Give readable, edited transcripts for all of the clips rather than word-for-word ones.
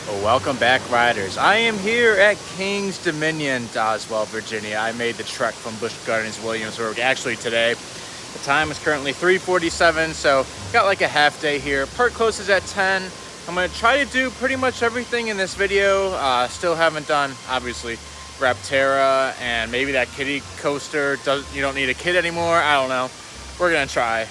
Well, welcome back, riders. I am here at King's Dominion, Doswell, Virginia. I made the trek from Busch Gardens, Williamsburg, actually today. The time is currently 3:47, so got like a half day here. Park closes at 10. I'm gonna try to do pretty much everything in this video. Still haven't done, obviously, Rapterra and maybe that kiddie coaster. You don't need a kid anymore, I don't know. We're gonna try,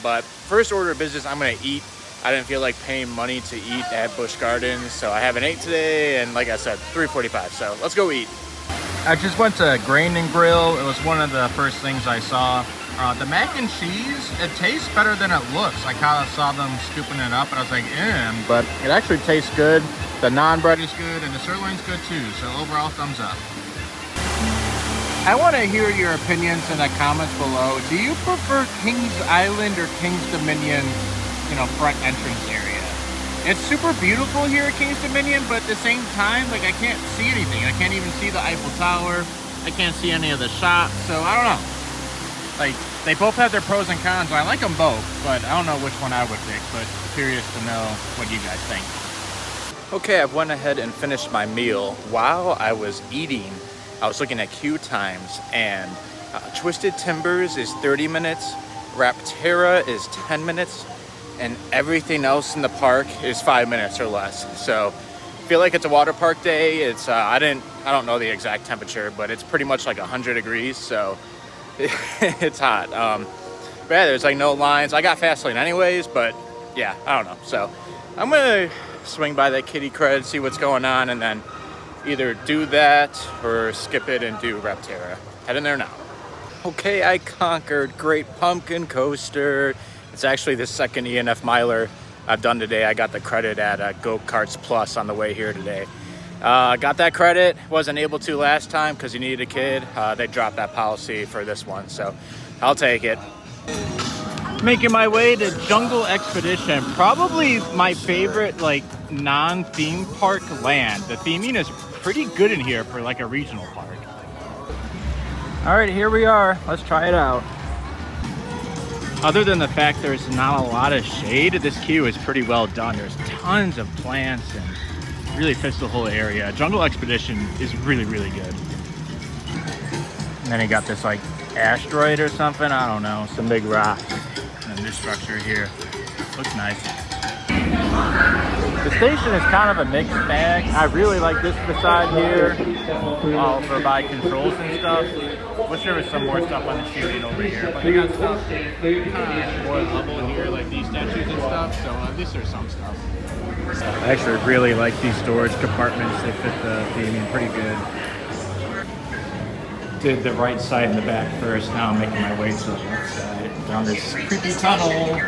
but first order of business, I'm gonna eat. I didn't feel like paying money to eat at Busch Gardens, so I haven't ate today, and like I said, 3:45, so let's go eat. I just went to Grain and Grill. It was one of the first things I saw. The mac and cheese, it tastes better than it looks. I kind of saw them scooping it up, and I was like, but it actually tastes good. The naan bread is good, and the sirloin's good too, so overall, thumbs up. I want to hear your opinions in the comments below. Do you prefer Kings Island or Kings Dominion, front entrance area? It's super beautiful here at Kings Dominion, but at the same time, like, I can't see anything. I can't even see the Eiffel Tower. I can't see any of the shops, so I don't know. Like, they both have their pros and cons. I like them both, but I don't know which one I would pick, but curious to know what you guys think. Okay, I went ahead and finished my meal. While I was eating, I was looking at queue times, and Twisted Timbers is 30 minutes, Rapterra is 10 minutes, and everything else in the park is 5 minutes or less. So I feel like it's a water park day. It's I don't know the exact temperature, but it's pretty much like 100 degrees, so it's hot. But yeah, there's like no lines. I got fast lane anyways, but yeah, I don't know. So I'm gonna swing by that kitty cred, see what's going on, and then either do that or skip it and do Rapterra. Heading there now. Okay, I conquered Great Pumpkin Coaster. It's actually the second ENF miler I've done today. I got the credit at Go Karts Plus on the way here today. Got that credit. Wasn't able to last time because you needed a kid. They dropped that policy for this one, so I'll take it. Making my way to Jungle Expedition. Probably my favorite, like, non-theme park land. The theming is pretty good in here for like a regional park. All right, here we are. Let's try it out. Other than the fact there's not a lot of shade, this queue is pretty well done. There's tons of plants and really fits the whole area. Jungle Expedition is really, really good. And then you got this like asteroid or something, I don't know, some big rocks. And then this structure here looks nice. The station is kind of a mixed bag. I really like this facade here for by controls and stuff. Wish there was some more stuff on the shooting over here, but they got stuff kind of more level here, like these statues and stuff, so at least there's some stuff. I actually really like these storage compartments. They fit the theming pretty good. Did the right side and the back first. Now I'm making my way to the left side down this creepy tunnel.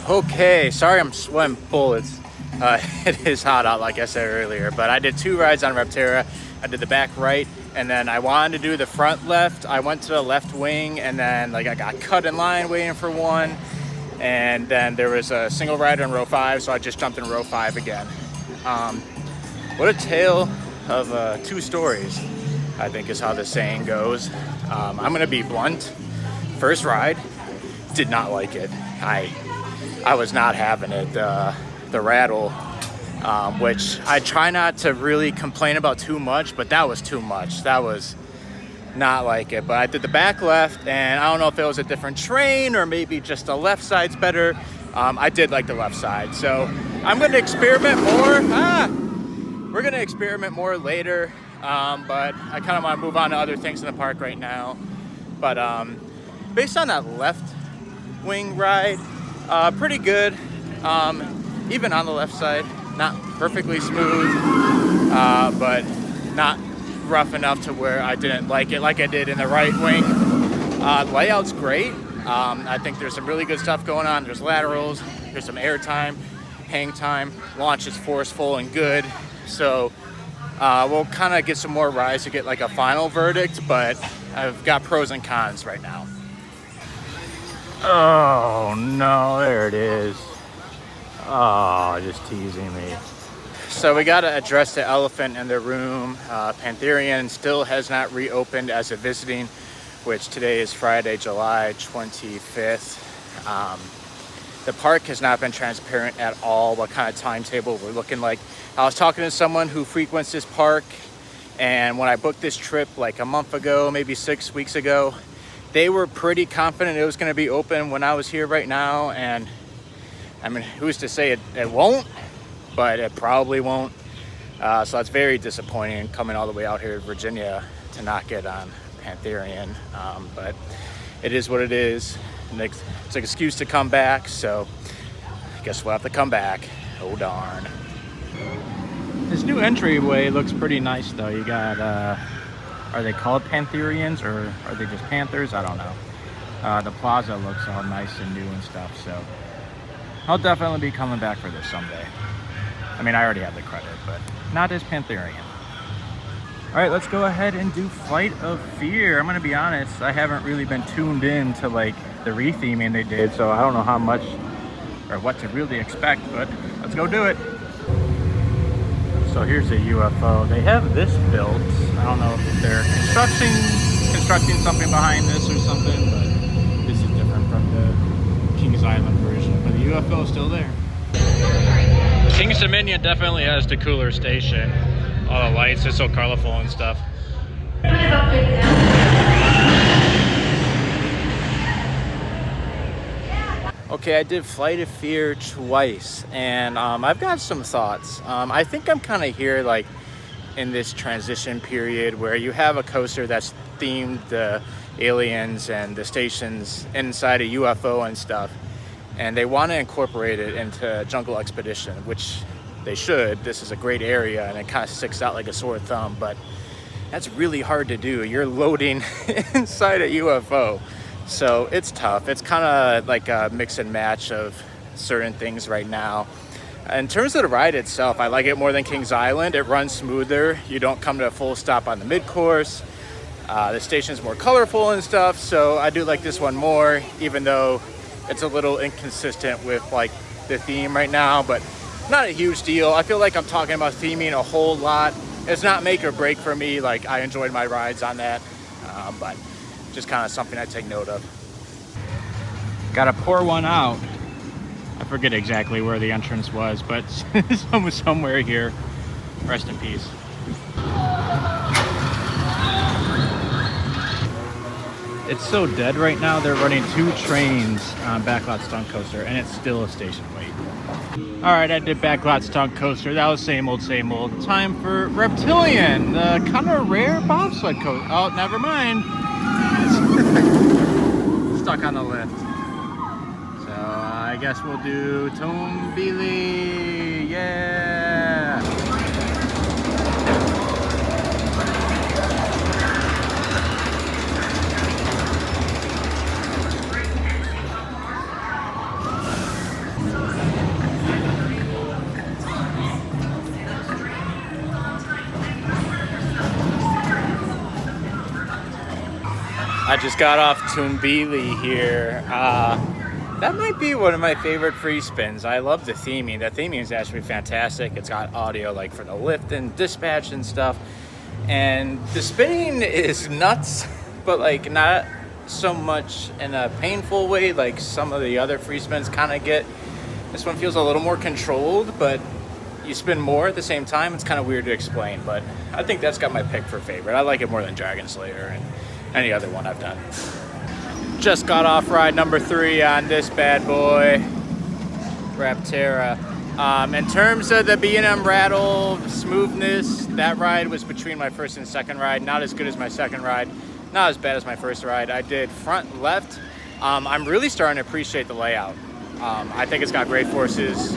Okay, sorry I'm sweating bullets. It is hot out, like I said earlier, but I did 2 rides on Rapterra. I did the back right, and then I wanted to do the front left. I went to the left wing, and then like I got cut in line waiting for one, and then there was a single rider in row 5, so I just jumped in row 5 again. What a tale of 2 stories, I think is how the saying goes. I'm gonna be blunt. First ride, did not like it. I was not having it. The rattle, which I try not to really complain about too much, but that was too much. That was not like it. But I did the back left, and I don't know if it was a different train or maybe just the left side's better. I did like the left side, so I'm going to experiment more. We're going to experiment more later, but I kind of want to move on to other things in the park right now. But based on that left wing ride, pretty good. Even on the left side, not perfectly smooth, but not rough enough to where I didn't like it like I did in the right wing. Layout's great. I think there's some really good stuff going on. There's laterals, there's some air time, hang time, launch is forceful and good. So we'll kind of get some more rides to get like a final verdict, but I've got pros and cons right now. Oh no, there it is. Oh, just teasing me. So we got to address the elephant in the room. Pantherian still has not reopened as a visiting, which today is Friday, July 25th. The park has not been transparent at all what kind of timetable we're looking like. I was talking to someone who frequents this park, and when I booked this trip like a month ago, maybe 6 weeks ago, they were pretty confident it was going to be open when I was here right now. And I mean, who's to say it won't, but it probably won't. So that's very disappointing coming all the way out here to Virginia to not get on Pantherian. But it is what it is. It's an excuse to come back, so I guess we'll have to come back. Oh darn. This new entryway looks pretty nice though. You got, are they called Pantherians or are they just Panthers? I don't know. The plaza looks all nice and new and stuff, so I'll definitely be coming back for this someday. I mean, I already have the credit, but not as Pantherian. All right, let's go ahead and do Flight of Fear. I'm gonna be honest, I haven't really been tuned in to like the retheming they did, so I don't know how much or what to really expect, but let's go do it. So here's a UFO. They have this built. I don't know if they're constructing something behind this or something, but this is different from the Kings Island version. But the UFO is still there. Kings Dominion definitely has the cooler station. All the lights are so colorful and stuff. Okay, I did Flight of Fear twice, and I've got some thoughts. I think I'm kind of here like in this transition period where you have a coaster that's themed the aliens and the stations inside a UFO and stuff, and they want to incorporate it into Jungle Expedition, which they should. This is a great area and it kind of sticks out like a sore thumb, but that's really hard to do. You're loading inside a UFO. So it's tough. It's kind of like a mix and match of certain things right now. In terms of the ride itself, I like it more than Kings Island. It runs smoother. You don't come to a full stop on the mid-course. The station's more colorful and stuff, so I do like this one more, even though it's a little inconsistent with like the theme right now, but not a huge deal. I feel like I'm talking about theming a whole lot. It's not make or break for me. Like, I enjoyed my rides on that, but just kind of something I take note of. Gotta pour one out. I forget exactly where the entrance was, but somewhere here. Rest in peace. It's so dead right now. They're running 2 trains on Backlot Stunt Coaster, and it's still a station wait. All right, I did Backlot Stunt Coaster. That was same old, same old. Time for Reptilian, the kind of rare bobsled coaster. Oh, never mind. Stuck on the lift. So I guess we'll do Tombili. Yeah. I just got off Toonbili here. That might be one of my favorite free spins. I love the theming. The theming is actually fantastic. It's got audio like for the lift and dispatch and stuff. And the spinning is nuts, but like not so much in a painful way like some of the other free spins kind of get. This one feels a little more controlled, but you spin more at the same time. It's kind of weird to explain, but I think that's got my pick for favorite. I like it more than Dragon Slayer and any other one I've done. Just got off ride number 3 on this bad boy, Rapterra. In terms of the B&M rattle smoothness, that ride was between my first and second ride. Not as good as my second ride, not as bad as my first ride. I did front left. I'm really starting to appreciate the layout. I think it's got great forces.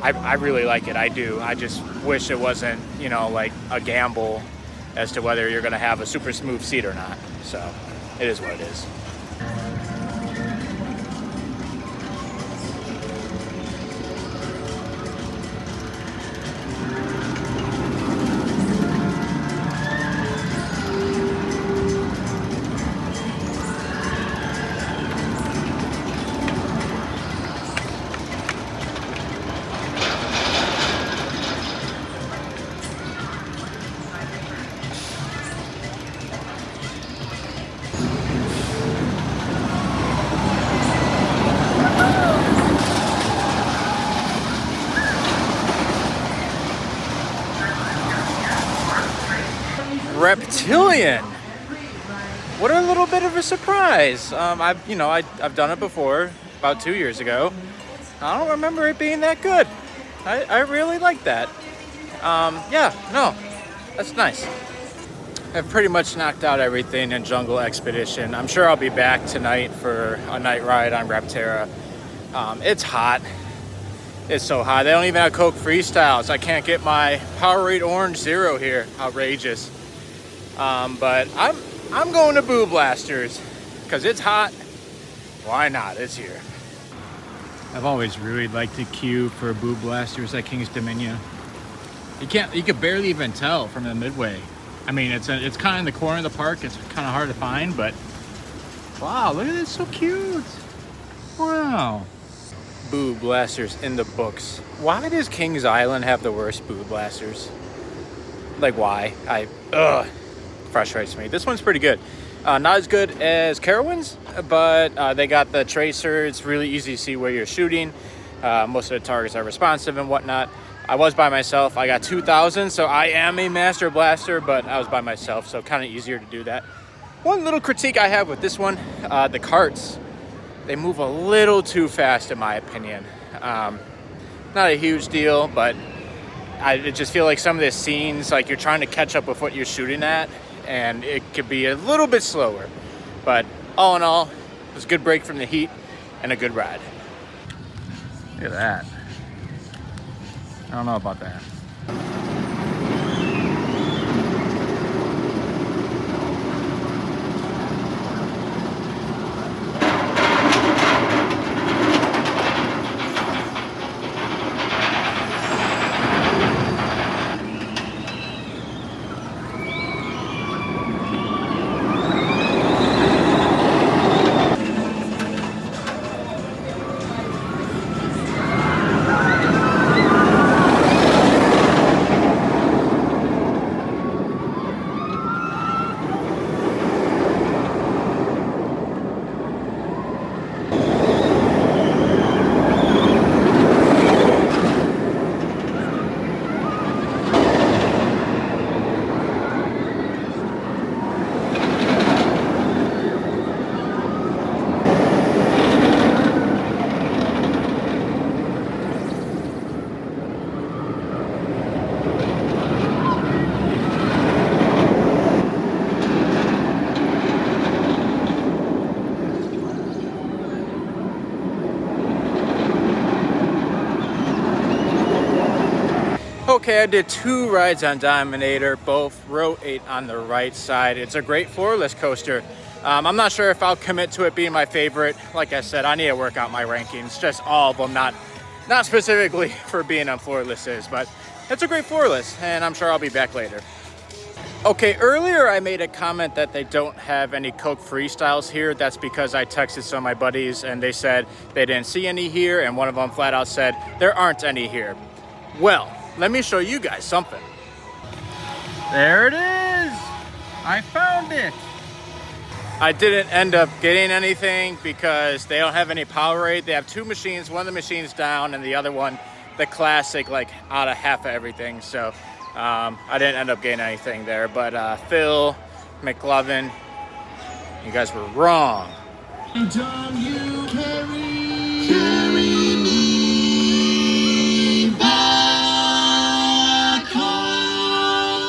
I really like it, I do. I just wish it wasn't, you know, like a gamble as to whether you're gonna have a super smooth seat or not. So it is what it is. Reptilian. What a little bit of a surprise. I've done it before about 2 years ago. I don't remember it being that good. I really like that. Yeah, no, that's nice. I've pretty much knocked out everything in Jungle Expedition. I'm sure I'll be back tonight for a night ride on Rapterra. It's hot. It's so hot. They don't even have Coke Freestyles. I can't get my Powerade Orange Zero here. Outrageous. But I'm going to Boo Blasters because it's hot. Why not? It's here. I've always really liked the queue for Boo Blasters at King's Dominion. You could barely even tell from the midway. I mean, it's kind of in the corner of the park. It's kind of hard to find, but wow, look at this, so cute. Wow. Boo Blasters in the books. Why does Kings Island have the worst Boo Blasters? Like, why? Frustrates me. This one's pretty good. Not as good as Carowinds, but they got the tracer. It's really easy to see where you're shooting. Most of the targets are responsive and whatnot. I was by myself. I got 2,000, so I am a master blaster, but I was by myself, so kind of easier to do that. One little critique I have with this one, the carts. They move a little too fast, in my opinion. Not a huge deal, but I just feel like some of the scenes, like you're trying to catch up with what you're shooting at, and it could be a little bit slower. But all in all, it was a good break from the heat and a good ride. Look at that. I don't know about that. Okay, I did 2 rides on Dominator, both row 8 on the right side. It's a great floorless coaster. I'm not sure if I'll commit to it being my favorite. Like I said, I need to work out my rankings, just all of them, not specifically for being on floorlesses, but it's a great floorless, and I'm sure I'll be back later. Okay, earlier I made a comment that they don't have any Coke freestyles here. That's because I texted some of my buddies and they said they didn't see any here, and one of them flat out said there aren't any here. Well, let me show you guys something. There it is! I found it! I didn't end up getting anything because they don't have any Powerade. They have two machines, one of the machines down and the other one, the classic, like out of half of everything. So I didn't end up getting anything there, but Phil, McLovin, you guys were wrong. Don't you carry me back home.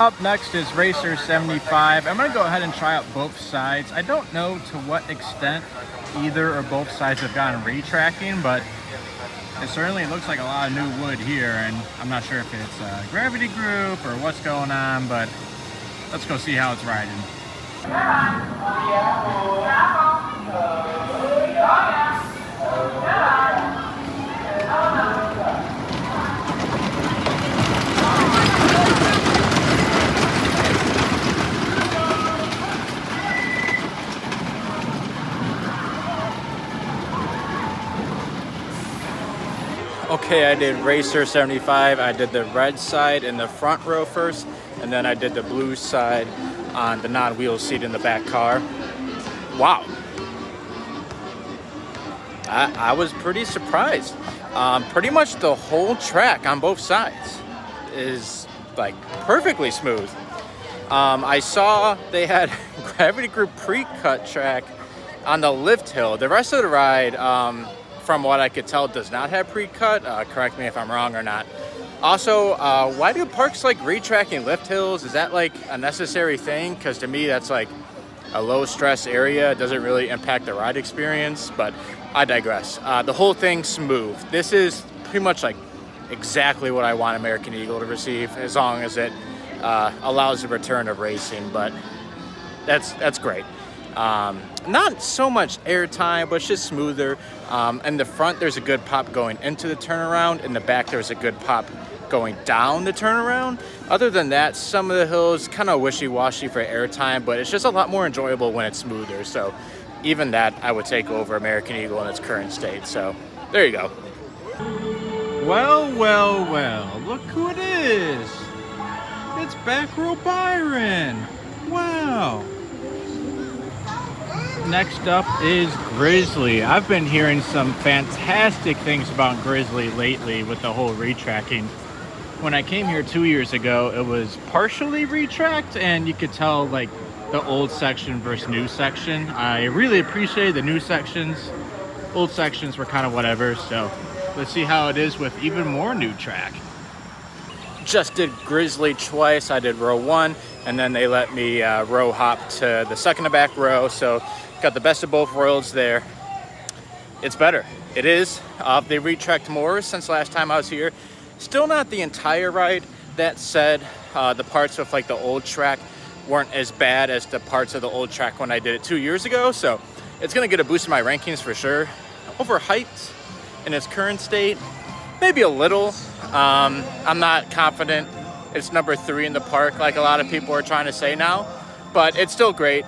Up next is Racer 75. I'm gonna go ahead and try out both sides. I don't know to what extent either or both sides have gotten retracking, but it certainly looks like a lot of new wood here, and I'm not sure if it's a gravity group or what's going on, but let's go see how it's riding. Okay, I did Racer 75. I did the red side in the front row first, and then I did the blue side on the non-wheel seat in the back car. Wow. I was pretty surprised. Pretty much the whole track on both sides is like perfectly smooth. I saw they had gravity group pre-cut track on the lift hill. The rest of the ride, from what I could tell, does not have pre-cut. Correct me if I'm wrong or not. Also, why do parks like retracking lift hills? Is that like a necessary thing? Because to me, that's like a low stress area. It doesn't really impact the ride experience, but I digress. The whole thing's smooth. This is pretty much like exactly what I want American Eagle to receive, as long as it allows the return of racing, but that's great. Not so much airtime, but it's just smoother. In the front, there's a good pop going into the turnaround. In the back, there's a good pop going down the turnaround. Other than that, some of the hills kind of wishy-washy for airtime, but it's just a lot more enjoyable when it's smoother. So even that, I would take over American Eagle in its current state. So there you go. Well, well, well, look who it is. It's Back Row Byron. Wow. Next up is Grizzly. I've been hearing some fantastic things about Grizzly lately with the whole retracking. When I came here 2 years ago, it was partially retracked, and you could tell like the old section versus new section. I really appreciated the new sections. Old sections were kind of whatever, so let's see how it is with even more new track. Just did Grizzly twice. I did row 1, and then they let me row hop to the second to back row, so got the best of both worlds there. It's better. It is. They retracked more since last time I was here. Still not the entire ride. That said, the parts of like the old track weren't as bad as the parts of the old track when I did it 2 years ago, so it's gonna get a boost in my rankings for sure. Overhyped in its current state, maybe a little. I'm not confident it's number 3 in the park like a lot of people are trying to say now, but it's still great.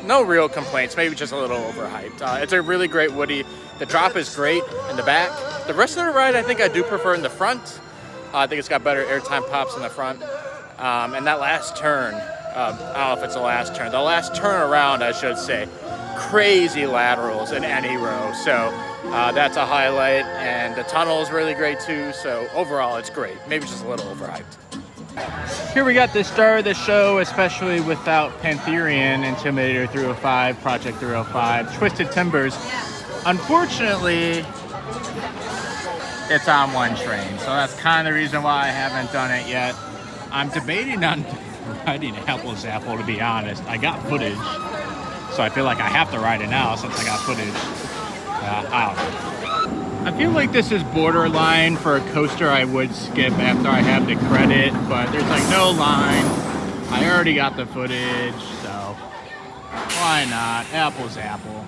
No real complaints, maybe just a little overhyped. It's a really great Woody. The drop is great in the back. The rest of the ride I think I do prefer in the front. I think it's got better airtime pops in the front. And that last turn, I don't know if it's the last turn. The last turn around, I should say. Crazy laterals in any row. So that's a highlight. And the tunnel is really great too. So overall, it's great. Maybe just a little overhyped. Here we got the star of the show, especially without Pantherian, Intimidator 305, Project 305, Twisted Timbers. Unfortunately, it's on one train, so that's kind of the reason why I haven't done it yet. I'm debating on riding Apples Apple, to be honest. I got footage, so I feel like I have to ride it now since I got footage. I don't know. I feel like this is borderline for a coaster I would skip after I have the credit, but there's like no line. I already got the footage, so why not? Apple's apple.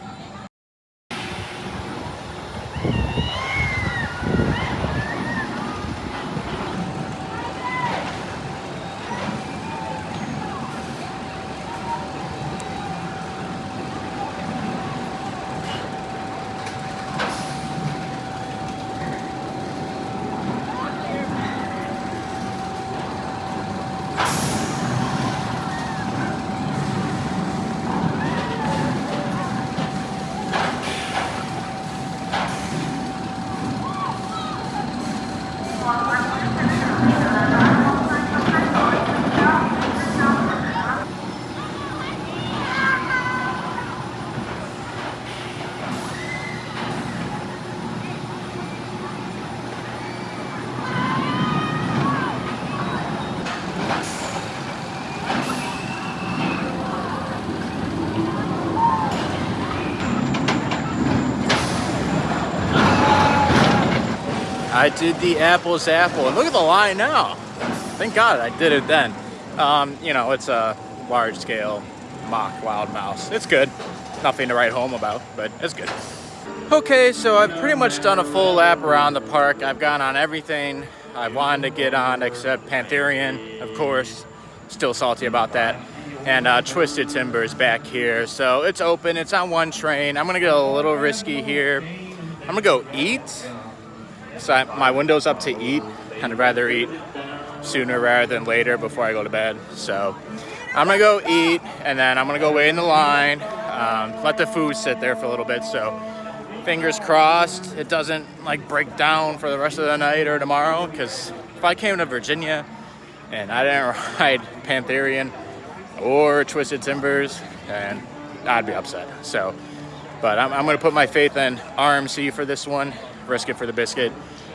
I did the apples apple, and look at the line now. Thank God I did it then. You know, it's a large scale mock wild mouse. It's good. Nothing to write home about, but it's good. Okay, so I've pretty much done a full lap around the park. I've gone on everything I wanted to get on except Pantherian, of course. Still salty about that. And Twisted Timbers back here. So it's open, it's on one train. I'm gonna get a little risky here. I'm gonna go eat. So my window's up to eat. I'd rather eat sooner rather than later before I go to bed. So I'm gonna go eat, and then I'm gonna go wait in the line, let the food sit there for a little bit. So fingers crossed it doesn't like break down for the rest of the night or tomorrow, because if I came to Virginia and I didn't ride Pantherian or Twisted Timbers, and I'd be upset. So, but I'm going to put my faith in RMC for this one, risk it for the biscuit.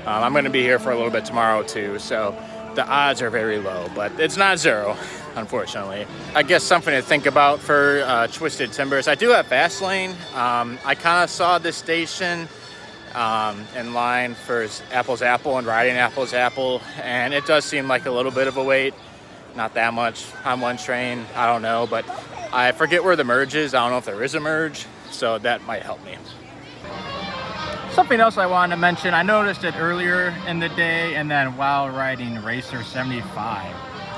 I'm going to be here for a little bit tomorrow too, so the odds are very low, but it's not zero, unfortunately. I guess something to think about for Twisted Timbers. I do have fast lane. I kind of saw this station in line for Apple's Apple and riding Apple's Apple, and it does seem like a little bit of a wait. Not that much on one train, I don't know, but I forget where the merge is. I don't know if there is a merge, so that might help me. Something else I wanted to mention, I noticed it earlier in the day and then while riding Racer 75.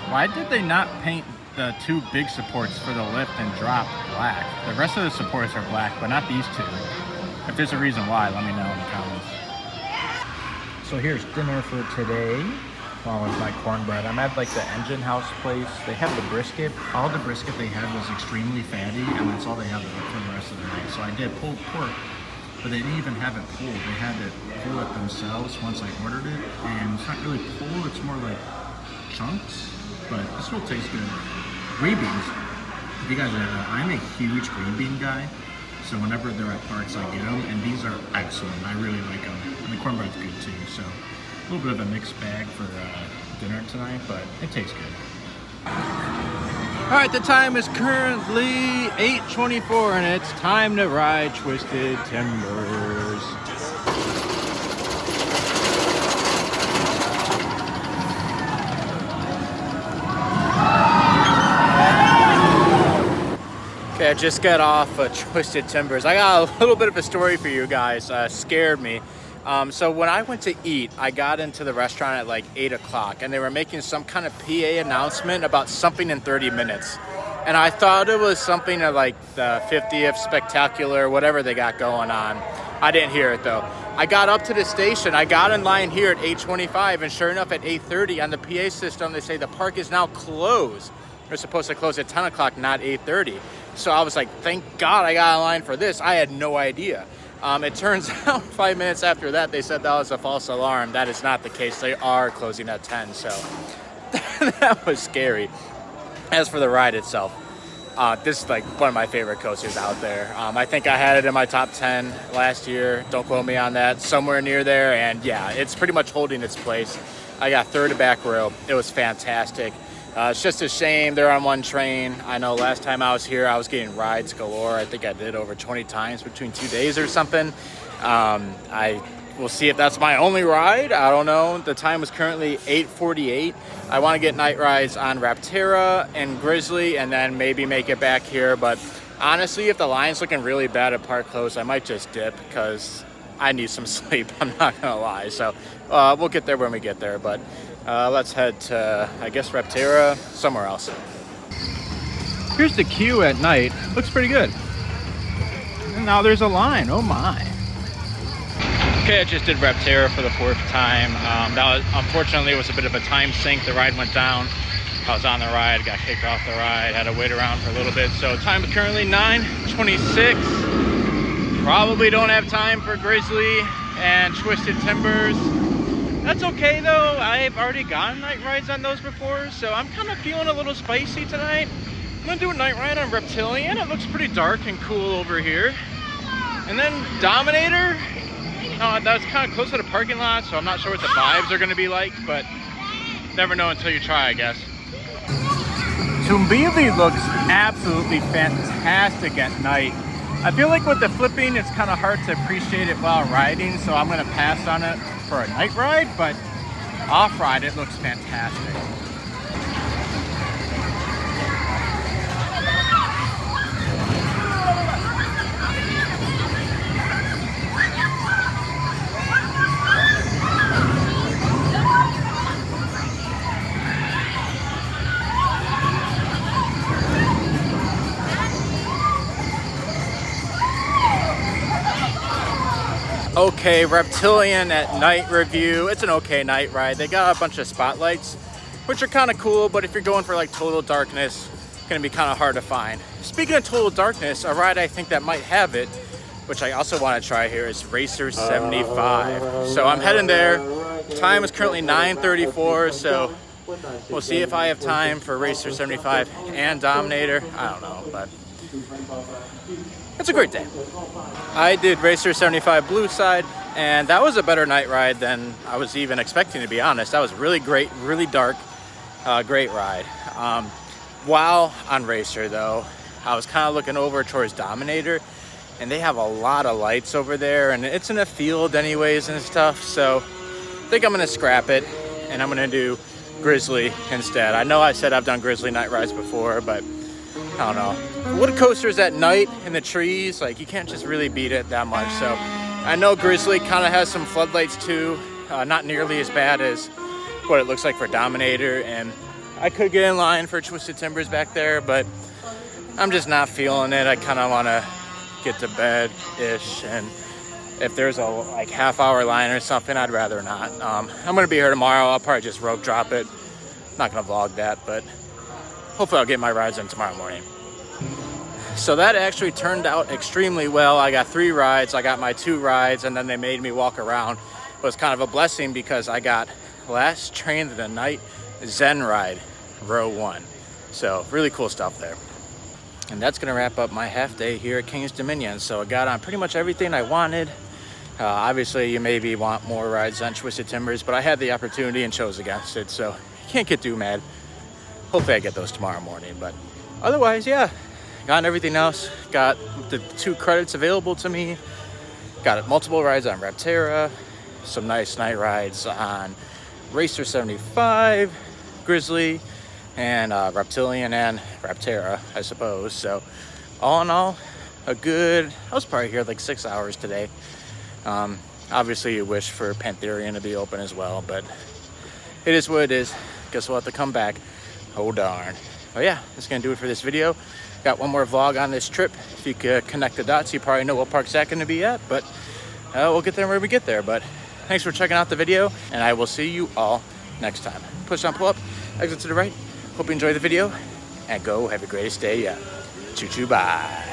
Why did they not paint the two big supports for the lift and drop black? The rest of the supports are black, but not these two. If there's a reason why, let me know in the comments. So here's dinner for today. Along with my cornbread. I'm at like the engine house place. They have the brisket. All the brisket they had was extremely fatty, and that's all they had for the rest of the night. So I did pulled pork, but they didn't even have it pulled. They had it pull it themselves once I ordered it, and it's not really pulled. It's more like chunks, but it still tastes good. Green beans. If you guys don't know, I'm a huge green bean guy. So whenever they're at parks, I get them, and these are excellent. I really like them. And the cornbread's good too. So a little bit of a mixed bag for dinner tonight, but it tastes good. All right, the time is currently 8:24, and it's time to ride Twisted Timbers. Okay, I just got off Twisted Timbers. I got a little bit of a story for you guys. Scared me. So when I went to eat, I got into the restaurant at like 8 o'clock, and they were making some kind of PA announcement about something in 30 minutes. And I thought it was something like the 50th Spectacular, whatever they got going on. I didn't hear it though. I got up to the station, I got in line here at 8:25, and sure enough at 8:30 on the PA system, they say the park is now closed. They're supposed to close at 10 o'clock, not 8:30. So I was like, thank God I got in line for this. I had no idea. It turns out 5 minutes after that, they said that was a false alarm. That is not the case. They are closing at 10, so that was scary. As for the ride itself, this is like one of my favorite coasters out there. I think I had it in my top 10 last year. Don't quote me on that. Somewhere near there, and yeah, it's pretty much holding its place. I got third to back row. It was fantastic. It's just a shame they're on one train. I know last time I was here, I was getting rides galore. I think I did over 20 times between 2 days or something. I will see if that's my only ride. I don't know. The time is currently 8:48. I want to get night rides on Rapterra and Grizzly, and then maybe make it back here. But honestly, if the line's looking really bad at park close, I might just dip because I need some sleep. I'm not going to lie. So we'll get there when we get there. But let's head to, I guess, Rapterra, somewhere else. Here's the queue at night. Looks pretty good. And now there's a line. Oh my. Okay, I just did Rapterra for the 4th time. That was, unfortunately, it was a bit of a time sink. The ride went down. I was on the ride, got kicked off the ride, had to wait around for a little bit. So time is currently 9:26. Probably don't have time for Grizzly and Twisted Timbers. That's okay though. I've already gotten night rides on those before, so I'm kind of feeling a little spicy tonight. I'm gonna do a night ride on Reptilian. It looks pretty dark and cool over here. And then Dominator. That's kind of close to the parking lot, so I'm not sure what the vibes are gonna be like, but never know until you try, I guess. Tumbili looks absolutely fantastic at night. I feel like with the flipping, it's kind of hard to appreciate it while riding, so I'm gonna pass on it. for a night ride, but off-ride it looks fantastic. Okay, Reptilian at night review. It's an okay night ride. They got a bunch of spotlights, which are kind of cool, but if you're going for like total darkness, it's gonna be kind of hard to find. Speaking of total darkness, a ride I think that might have it, which I also want to try here, is Racer 75. So I'm heading there. Time is currently 9:34, so we'll see if I have time for Racer 75 and Dominator. I don't know, but it's a great day. I did Racer 75 Blue Side, and that was a better night ride than I was even expecting, to be honest. That was really great, really dark, great ride. While on Racer though, I was kind of looking over towards Dominator, and they have a lot of lights over there, and it's in a field anyways and stuff, so I think I'm gonna scrap it, and I'm gonna do Grizzly instead. I know I said I've done Grizzly night rides before, but I don't know. Wood coasters at night in the trees, like you can't just really beat it that much. So I know Grizzly kind of has some floodlights too, not nearly as bad as what it looks like for Dominator, and I could get in line for Twisted Timbers back there, but I'm just not feeling it. I kind of want to get to bed-ish, and if there's a like half-hour line or something, I'd rather not. I'm gonna be here tomorrow. I'll probably just rope drop it. Not gonna vlog that, but hopefully I'll get my rides in tomorrow morning. So that actually turned out extremely well. I got 3 rides. I got my 2 rides, and then they made me walk around. It was kind of a blessing because I got last train of the night Zen ride, row 1. So really cool stuff there. And that's gonna wrap up my half day here at King's Dominion. So I got on pretty much everything I wanted. Obviously you maybe want more rides on Twisted Timbers, but I had the opportunity and chose against it, so you can't get too mad. Hopefully I get those tomorrow morning, but otherwise, yeah, got everything else. Got the 2 credits available to me. Got multiple rides on Rapterra, some nice night rides on Racer 75, Grizzly, and Reptilian and Rapterra, I suppose. So all in all, I was probably here like 6 hours today. Obviously you wish for Pantherian to be open as well, but it is what it is. Guess we'll have to come back. Oh darn. But yeah, that's gonna do it for this video. Got one more vlog on this trip. If you could connect the dots, you probably know what park Zach's gonna be at, but we'll get there when we get there. But thanks for checking out the video, and I will see you all next time. Push down, pull up, exit to the right. Hope you enjoyed the video, and go have the greatest day yet. Choo-choo, bye.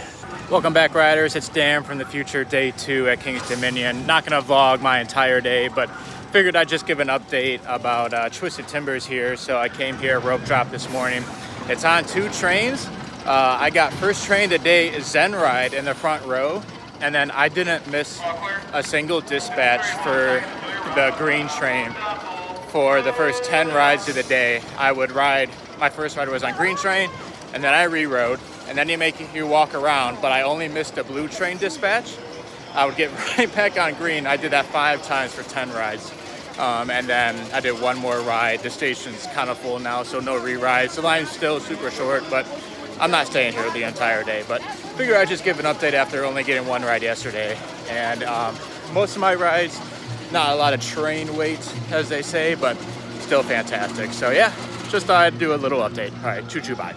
Welcome back, riders. It's Dan from the future, day 2 at King's Dominion. Not gonna vlog my entire day, but figured I'd just give an update about Twisted Timbers here. So I came here, rope drop this morning. It's on 2 trains. I got first train today, Zen ride in the front row, and then I didn't miss a single dispatch for the green train for the first 10 rides of the day. I would ride, my first ride was on green train, and then I re-rode, and then you make you walk around, but I only missed a blue train dispatch. I would get right back on green. I did that 5 times for 10 rides. And then I did one more ride. The station's kind of full now, so no re-rides. The line's still super short, but I'm not staying here the entire day. But figure I'd just give an update after only getting 1 ride yesterday. And most of my rides, not a lot of train weight, as they say, but still fantastic. So yeah, just thought I'd do a little update. All right, choo-choo, bye.